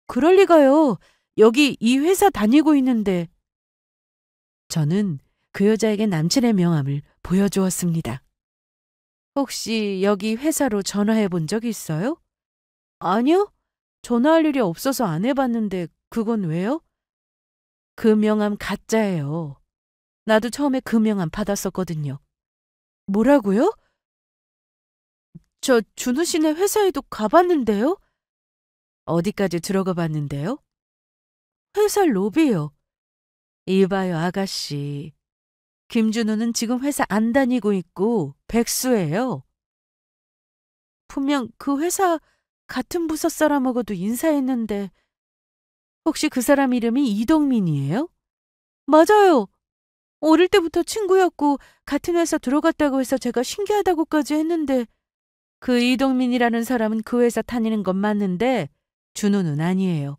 그럴 리가요. 여기 이 회사 다니고 있는데. 저는 그 여자에게 남친의 명함을 보여주었습니다. 혹시 여기 회사로 전화해 본 적 있어요? 아니요. 전화할 일이 없어서 안 해봤는데 그건 왜요? 그 명함 가짜예요. 나도 처음에 그 명함 받았었거든요. 뭐라고요? 저 준우 씨네 회사에도 가봤는데요? 어디까지 들어가 봤는데요? 회사 로비요. 이봐요, 아가씨. 김준우는 지금 회사 안 다니고 있고 백수예요. 분명 그 회사 같은 부서 사람하고도 인사했는데 혹시 그 사람 이름이 이동민이에요? 맞아요. 어릴 때부터 친구였고 같은 회사 들어갔다고 해서 제가 신기하다고까지 했는데 그 이동민이라는 사람은 그 회사 다니는 건 맞는데 준우는 아니에요.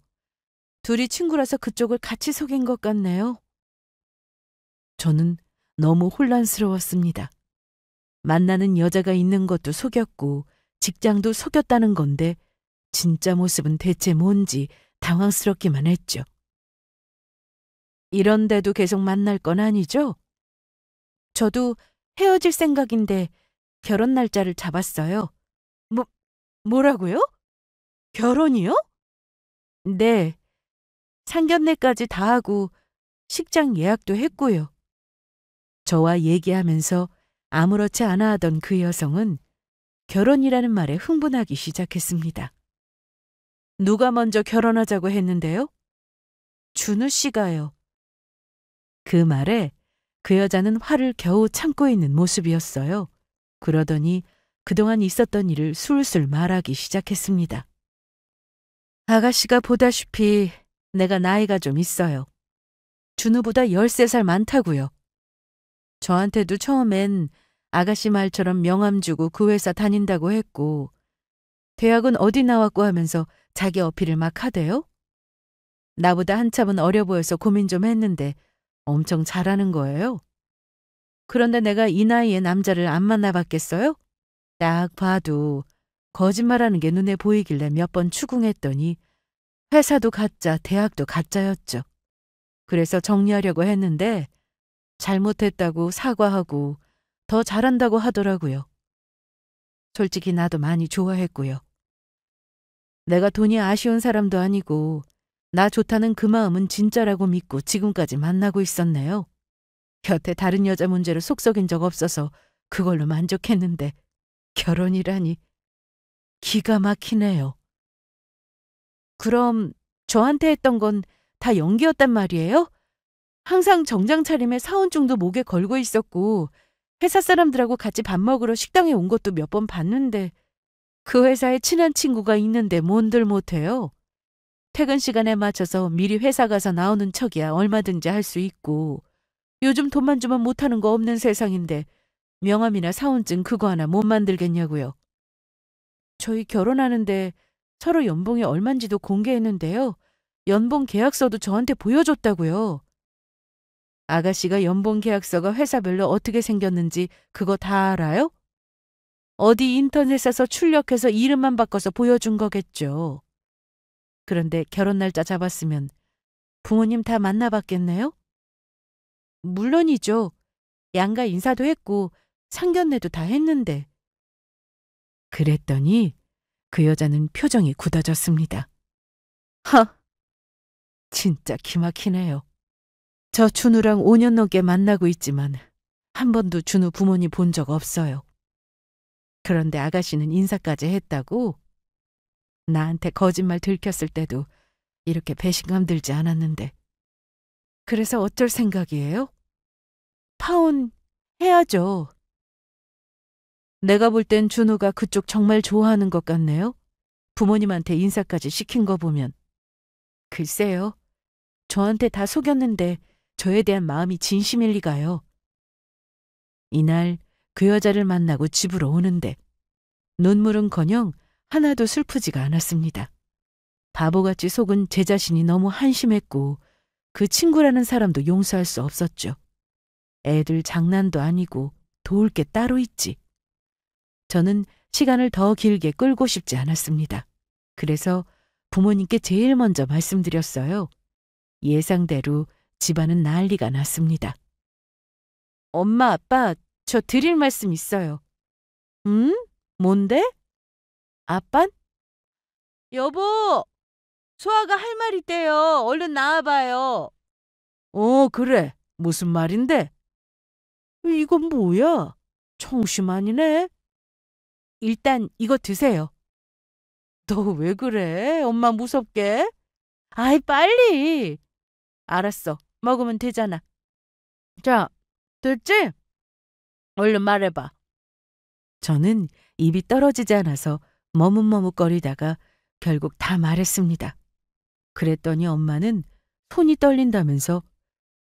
둘이 친구라서 그쪽을 같이 속인 것 같네요. 저는 너무 혼란스러웠습니다. 만나는 여자가 있는 것도 속였고 직장도 속였다는 건데 진짜 모습은 대체 뭔지 당황스럽기만 했죠. 이런데도 계속 만날 건 아니죠? 저도 헤어질 생각인데 결혼 날짜를 잡았어요. 뭐, 뭐라고요? 결혼이요? 네. 상견례까지 다 하고 식장 예약도 했고요. 저와 얘기하면서 아무렇지 않아 하던 그 여성은 결혼이라는 말에 흥분하기 시작했습니다. 누가 먼저 결혼하자고 했는데요? 준우 씨가요. 그 말에 그 여자는 화를 겨우 참고 있는 모습이었어요. 그러더니 그동안 있었던 일을 술술 말하기 시작했습니다. 아가씨가 보다시피 내가 나이가 좀 있어요. 준우보다 13살 많다고요. 저한테도 처음엔 아가씨 말처럼 명함 주고 그 회사 다닌다고 했고 대학은 어디 나왔고 하면서 자기 어필을 막 하대요. 나보다 한참은 어려 보여서 고민 좀 했는데 엄청 잘하는 거예요. 그런데 내가 이 나이에 남자를 안 만나봤겠어요? 딱 봐도 거짓말하는 게 눈에 보이길래 몇 번 추궁했더니 회사도 가짜, 대학도 가짜였죠. 그래서 정리하려고 했는데 잘못했다고 사과하고 더 잘한다고 하더라고요. 솔직히 나도 많이 좋아했고요. 내가 돈이 아쉬운 사람도 아니고 나 좋다는 그 마음은 진짜라고 믿고 지금까지 만나고 있었네요. 곁에 다른 여자 문제로 속 썩인 적 없어서 그걸로 만족했는데 결혼이라니 기가 막히네요. 그럼 저한테 했던 건 다 연기였단 말이에요? 항상 정장 차림에 사원증도 목에 걸고 있었고 회사 사람들하고 같이 밥 먹으러 식당에 온 것도 몇 번 봤는데 그 회사에 친한 친구가 있는데 뭔들 못해요. 퇴근 시간에 맞춰서 미리 회사 가서 나오는 척이야 얼마든지 할 수 있고 요즘 돈만 주면 못하는 거 없는 세상인데 명함이나 사원증 그거 하나 못 만들겠냐고요. 저희 결혼하는데 서로 연봉이 얼만지도 공개했는데요. 연봉 계약서도 저한테 보여줬다고요. 아가씨가 연봉 계약서가 회사별로 어떻게 생겼는지 그거 다 알아요? 어디 인터넷에서 출력해서 이름만 바꿔서 보여준 거겠죠. 그런데 결혼 날짜 잡았으면 부모님 다 만나봤겠네요? 물론이죠. 양가 인사도 했고 상견례도 다 했는데. 그랬더니 그 여자는 표정이 굳어졌습니다. 하, 진짜 기막히네요. 저 준우랑 5년 넘게 만나고 있지만 한 번도 준우 부모님 본 적 없어요. 그런데 아가씨는 인사까지 했다고? 나한테 거짓말 들켰을 때도 이렇게 배신감 들지 않았는데. 그래서 어쩔 생각이에요? 파혼 해야죠. 내가 볼 땐 준우가 그쪽 정말 좋아하는 것 같네요. 부모님한테 인사까지 시킨 거 보면. 글쎄요. 저한테 다 속였는데 저에 대한 마음이 진심일 리가요. 이날 그 여자를 만나고 집으로 오는데 눈물은커녕 하나도 슬프지가 않았습니다. 바보같이 속은 제 자신이 너무 한심했고 그 친구라는 사람도 용서할 수 없었죠. 애들 장난도 아니고 도울 게 따로 있지. 저는 시간을 더 길게 끌고 싶지 않았습니다. 그래서 부모님께 제일 먼저 말씀드렸어요. 예상대로 집안은 난리가 났습니다. 엄마, 아빠, 저 드릴 말씀 있어요. 응? 뭔데? 아빤? 여보, 소아가 할 말 있대요. 얼른 나와봐요. 그래. 무슨 말인데? 이건 뭐야? 청심환이네. 일단 이거 드세요. 너 왜 그래? 엄마 무섭게? 아이, 빨리. 알았어. 먹으면 되잖아. 자, 됐지? 얼른 말해봐. 저는 입이 떨어지지 않아서 머뭇머뭇거리다가 결국 다 말했습니다. 그랬더니 엄마는 손이 떨린다면서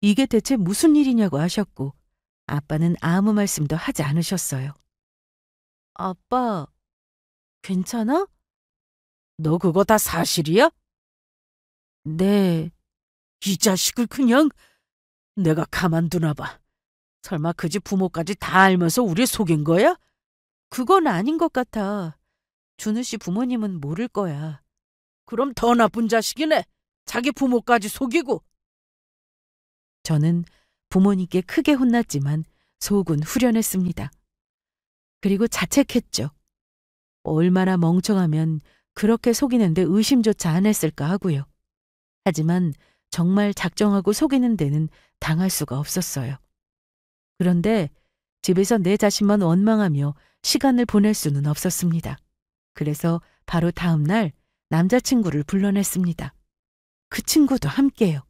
이게 대체 무슨 일이냐고 하셨고 아빠는 아무 말씀도 하지 않으셨어요. 아빠, 괜찮아? 너 그거 다 사실이야? 네. 이 자식을 그냥 내가 가만두나 봐. 설마 그 집 부모까지 다 알면서 우리 속인 거야? 그건 아닌 것 같아. 준우 씨 부모님은 모를 거야. 그럼 더 나쁜 자식이네. 자기 부모까지 속이고. 저는 부모님께 크게 혼났지만 속은 후련했습니다. 그리고 자책했죠. 얼마나 멍청하면 그렇게 속이는데 의심조차 안 했을까 하고요. 하지만 정말 작정하고 속이는 데는 당할 수가 없었어요. 그런데 집에서 내 자신만 원망하며 시간을 보낼 수는 없었습니다. 그래서 바로 다음 날 남자친구를 불러냈습니다. 그 친구도 함께요.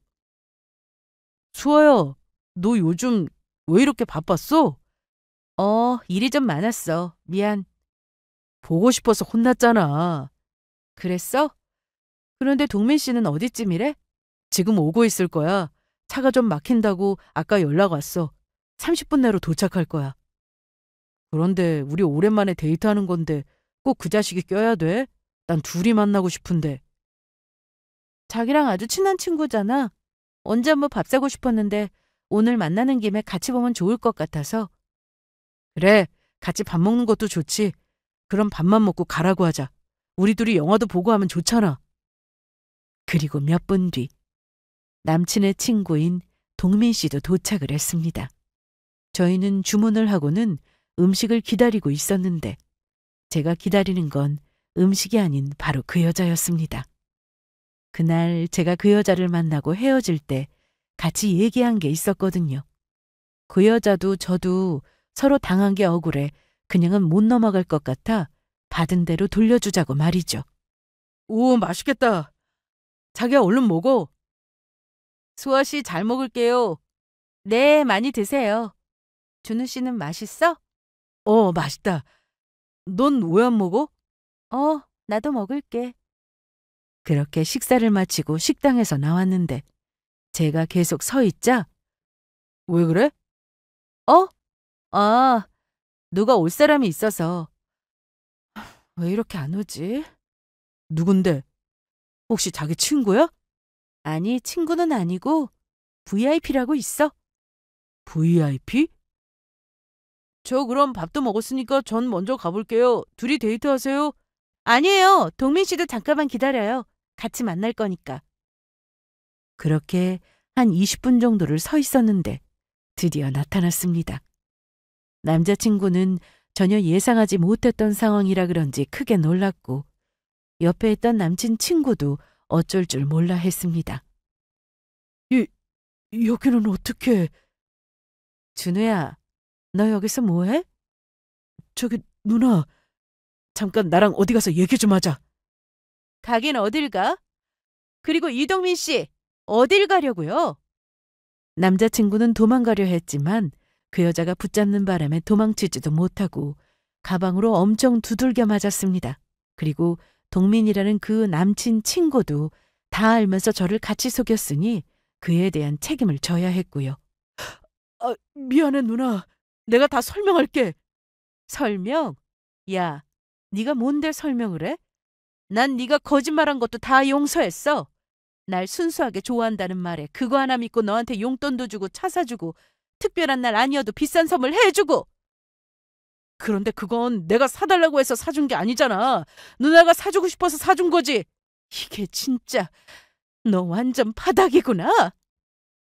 수아야, 너 요즘 왜 이렇게 바빴어? 일이 좀 많았어. 미안. 보고 싶어서 혼났잖아. 그랬어? 그런데 동민 씨는 어디쯤이래? 지금 오고 있을 거야. 차가 좀 막힌다고 아까 연락 왔어. 30분 내로 도착할 거야. 그런데 우리 오랜만에 데이트하는 건데 꼭 그 자식이 껴야 돼? 난 둘이 만나고 싶은데. 자기랑 아주 친한 친구잖아. 언제 한번 밥 사고 싶었는데 오늘 만나는 김에 같이 보면 좋을 것 같아서. 그래, 같이 밥 먹는 것도 좋지. 그럼 밥만 먹고 가라고 하자. 우리 둘이 영화도 보고 하면 좋잖아. 그리고 몇 분 뒤 남친의 친구인 동민 씨도 도착을 했습니다. 저희는 주문을 하고는 음식을 기다리고 있었는데 제가 기다리는 건 음식이 아닌 바로 그 여자였습니다. 그날 제가 그 여자를 만나고 헤어질 때 같이 얘기한 게 있었거든요. 그 여자도 저도 서로 당한 게 억울해 그냥은 못 넘어갈 것 같아 받은 대로 돌려주자고 말이죠. 오, 맛있겠다. 자기야, 얼른 먹어. 수아 씨, 잘 먹을게요. 네, 많이 드세요. 준우 씨는 맛있어? 맛있다. 넌 왜 안 먹어? 나도 먹을게. 그렇게 식사를 마치고 식당에서 나왔는데 제가 계속 서 있자. 왜 그래? 어? 아, 누가 올 사람이 있어서. 왜 이렇게 안 오지? 누군데? 혹시 자기 친구야? 아니, 친구는 아니고 VIP라고 있어. VIP? 저 그럼 밥도 먹었으니까 전 먼저 가볼게요. 둘이 데이트하세요. 아니에요. 동민 씨도 잠깐만 기다려요. 같이 만날 거니까. 그렇게 한 20분 정도를 서 있었는데 드디어 나타났습니다. 남자친구는 전혀 예상하지 못했던 상황이라 그런지 크게 놀랐고 옆에 있던 남친 친구도 어쩔 줄 몰라 했습니다. 여기는 어떻게... 준우야, 너 여기서 뭐해? 저기 누나, 잠깐 나랑 어디 가서 얘기 좀 하자. 가긴 어딜 가? 그리고 이동민 씨, 어딜 가려고요? 남자친구는 도망가려 했지만 그 여자가 붙잡는 바람에 도망치지도 못하고 가방으로 엄청 두들겨 맞았습니다. 그리고 동민이라는 그 남친 친구도 다 알면서 저를 같이 속였으니 그에 대한 책임을 져야 했고요. 미안해 누나. 내가 다 설명할게. 설명? 야, 네가 뭔데 설명을 해? 난 네가 거짓말한 것도 다 용서했어. 날 순수하게 좋아한다는 말에 그거 하나 믿고 너한테 용돈도 주고 차 사주고 특별한 날 아니어도 비싼 선물 해주고. 그런데 그건 내가 사달라고 해서 사준 게 아니잖아. 누나가 사주고 싶어서 사준 거지. 이게 진짜 너 완전 바닥이구나.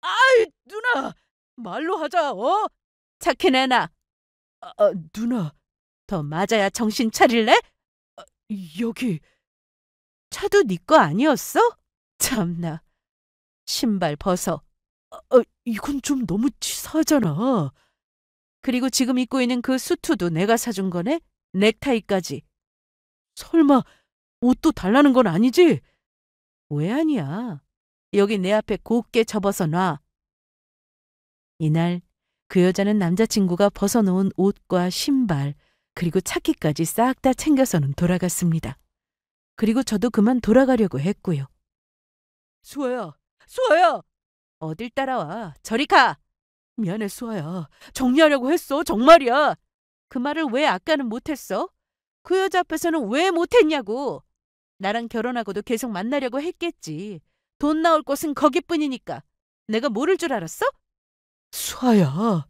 아이 누나, 말로 하자. 착해 내놔. 누나. 더 맞아야 정신 차릴래? 여기 차도 네 거 아니었어? 참나. 신발 벗어. 이건 좀 너무 치사하잖아. 그리고 지금 입고 있는 그 수트도 내가 사준 거네? 넥타이까지. 설마 옷도 달라는 건 아니지? 왜 아니야? 여기 내 앞에 곱게 접어서 놔. 이날 그 여자는 남자친구가 벗어놓은 옷과 신발 그리고 차키까지 싹 다 챙겨서는 돌아갔습니다. 그리고 저도 그만 돌아가려고 했고요. 수아야, 수아야! 어딜 따라와? 저리 가! 미안해 수아야. 정리하려고 했어. 정말이야. 그 말을 왜 아까는 못했어? 그 여자 앞에서는 왜 못했냐고. 나랑 결혼하고도 계속 만나려고 했겠지. 돈 나올 곳은 거기뿐이니까. 내가 모를 줄 알았어? 수아야.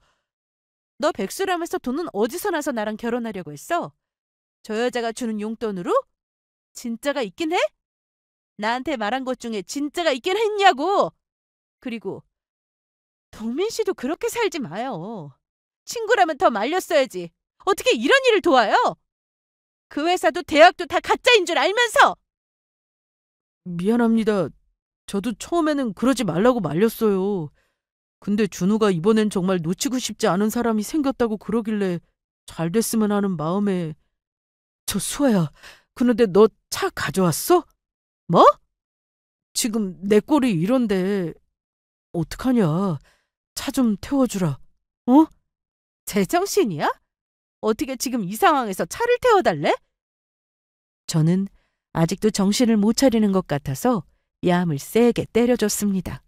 너 백수라면서 돈은 어디서 나서 나랑 결혼하려고 했어? 저 여자가 주는 용돈으로? 진짜가 있긴 해? 나한테 말한 것 중에 진짜가 있긴 했냐고. 그리고 동민 씨도 그렇게 살지 마요. 친구라면 더 말렸어야지. 어떻게 이런 일을 도와요? 그 회사도 대학도 다 가짜인 줄 알면서. 미안합니다. 저도 처음에는 그러지 말라고 말렸어요. 근데 준우가 이번엔 정말 놓치고 싶지 않은 사람이 생겼다고 그러길래 잘 됐으면 하는 마음에. 저 수아야, 그런데 너 차 가져왔어? 뭐? 지금 내 꼴이 이런데 어떡하냐. 차 좀 태워주라. 어? 제정신이야? 어떻게 지금 이 상황에서 차를 태워달래? 저는 아직도 정신을 못 차리는 것 같아서 야함을 세게 때려줬습니다.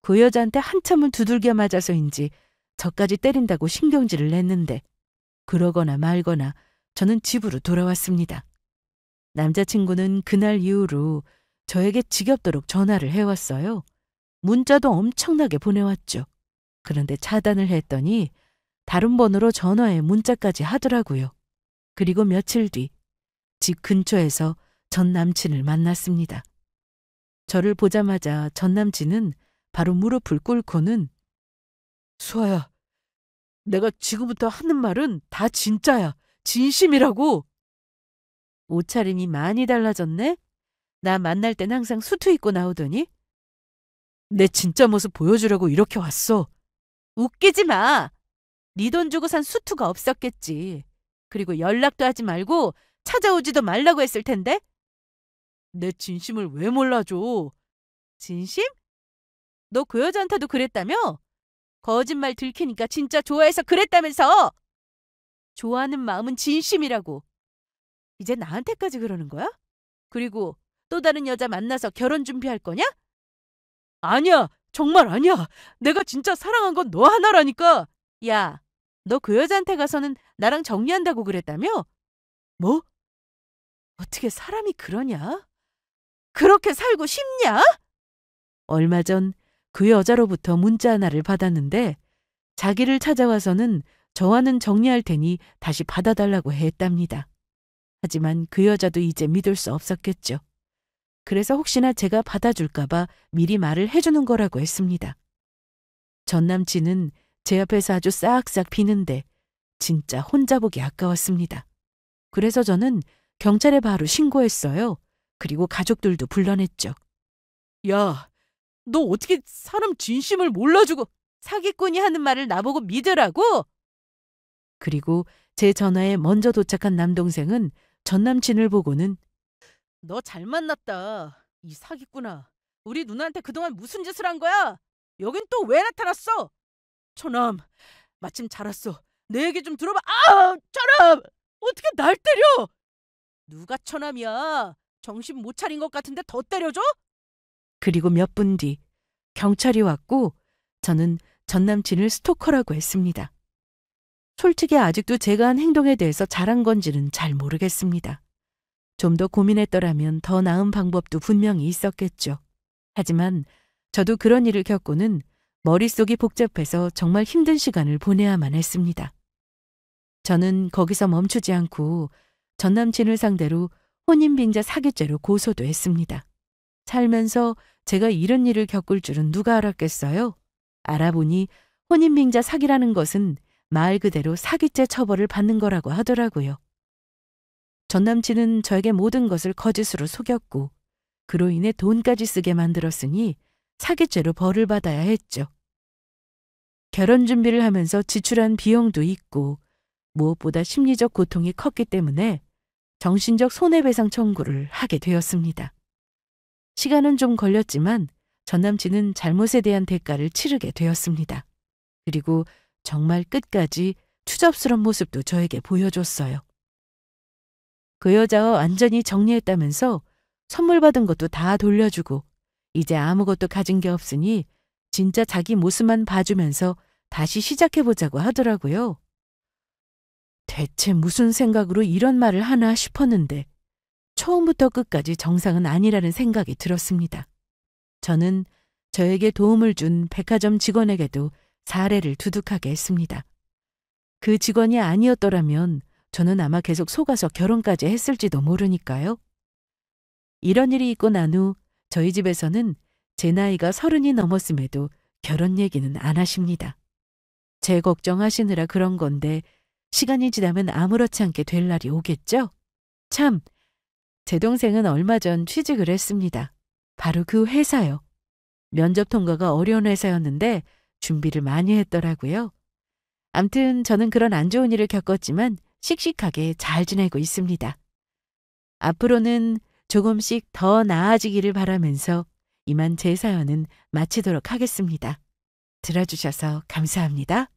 그 여자한테 한참은 두들겨 맞아서인지 저까지 때린다고 신경질을 냈는데 그러거나 말거나 저는 집으로 돌아왔습니다. 남자친구는 그날 이후로 저에게 지겹도록 전화를 해왔어요. 문자도 엄청나게 보내왔죠. 그런데 차단을 했더니 다른 번호로 전화에 문자까지 하더라고요. 그리고 며칠 뒤 집 근처에서 전 남친을 만났습니다. 저를 보자마자 전 남친은 바로 무릎을 꿇고는 수아야, 내가 지금부터 하는 말은 다 진짜야. 진심이라고. 옷차림이 많이 달라졌네? 나 만날 땐 항상 수트 입고 나오더니? 내 진짜 모습 보여주려고 이렇게 왔어. 웃기지 마. 네 돈 주고 산 수트가 없었겠지. 그리고 연락도 하지 말고 찾아오지도 말라고 했을 텐데? 내 진심을 왜 몰라줘? 진심? 너 그 여자한테도 그랬다며? 거짓말 들키니까 진짜 좋아해서 그랬다면서! 좋아하는 마음은 진심이라고. 이제 나한테까지 그러는 거야? 그리고 또 다른 여자 만나서 결혼 준비할 거냐? 아니야, 정말 아니야. 내가 진짜 사랑한 건 너 하나라니까. 야, 너 그 여자한테 가서는 나랑 정리한다고 그랬다며? 뭐? 어떻게 사람이 그러냐? 그렇게 살고 싶냐? 얼마 전 그 여자로부터 문자 하나를 받았는데 자기를 찾아와서는 저와는 정리할 테니 다시 받아달라고 했답니다. 하지만 그 여자도 이제 믿을 수 없었겠죠. 그래서 혹시나 제가 받아줄까봐 미리 말을 해주는 거라고 했습니다. 전 남친은 제 앞에서 아주 싹싹 비는데 진짜 혼자 보기 아까웠습니다. 그래서 저는 경찰에 바로 신고했어요. 그리고 가족들도 불러냈죠. 야, 너 어떻게 사람 진심을 몰라주고 사기꾼이 하는 말을 나보고 믿으라고? 그리고 제 전화에 먼저 도착한 남동생은 전 남친을 보고는 너 잘 만났다. 이 사기꾼아. 우리 누나한테 그동안 무슨 짓을 한 거야? 여긴 또 왜 나타났어? 처남, 마침 잘 왔어. 내 얘기 좀 들어봐. 아! 처남! 어떻게 날 때려? 누가 처남이야? 정신 못 차린 것 같은데 더 때려줘? 그리고 몇 분 뒤 경찰이 왔고 저는 전 남친을 스토커라고 했습니다. 솔직히 아직도 제가 한 행동에 대해서 잘한 건지는 잘 모르겠습니다. 좀 더 고민했더라면 더 나은 방법도 분명히 있었겠죠. 하지만 저도 그런 일을 겪고는 머릿속이 복잡해서 정말 힘든 시간을 보내야만 했습니다. 저는 거기서 멈추지 않고 전 남친을 상대로 혼인빙자 사기죄로 고소도 했습니다. 살면서 제가 이런 일을 겪을 줄은 누가 알았겠어요? 알아보니 혼인빙자 사기라는 것은 말 그대로 사기죄 처벌을 받는 거라고 하더라고요. 전 남친은 저에게 모든 것을 거짓으로 속였고 그로 인해 돈까지 쓰게 만들었으니 사기죄로 벌을 받아야 했죠. 결혼 준비를 하면서 지출한 비용도 있고 무엇보다 심리적 고통이 컸기 때문에 정신적 손해배상 청구를 하게 되었습니다. 시간은 좀 걸렸지만 전 남친은 잘못에 대한 대가를 치르게 되었습니다. 그리고 정말 끝까지 추접스러운 모습도 저에게 보여줬어요. 그 여자와 완전히 정리했다면서 선물 받은 것도 다 돌려주고 이제 아무것도 가진 게 없으니 진짜 자기 모습만 봐주면서 다시 시작해보자고 하더라고요. 대체 무슨 생각으로 이런 말을 하나 싶었는데 처음부터 끝까지 정상은 아니라는 생각이 들었습니다. 저는 저에게 도움을 준 백화점 직원에게도 사례를 두둑하게 했습니다. 그 직원이 아니었더라면 저는 아마 계속 속아서 결혼까지 했을지도 모르니까요. 이런 일이 있고 난 후 저희 집에서는 제 나이가 30이 넘었음에도 결혼 얘기는 안 하십니다. 제 걱정하시느라 그런 건데 시간이 지나면 아무렇지 않게 될 날이 오겠죠? 참, 제 동생은 얼마 전 취직을 했습니다. 바로 그 회사요. 면접 통과가 어려운 회사였는데 준비를 많이 했더라고요. 암튼 저는 그런 안 좋은 일을 겪었지만 씩씩하게 잘 지내고 있습니다. 앞으로는 조금씩 더 나아지기를 바라면서 이만 제 사연은 마치도록 하겠습니다. 들어주셔서 감사합니다.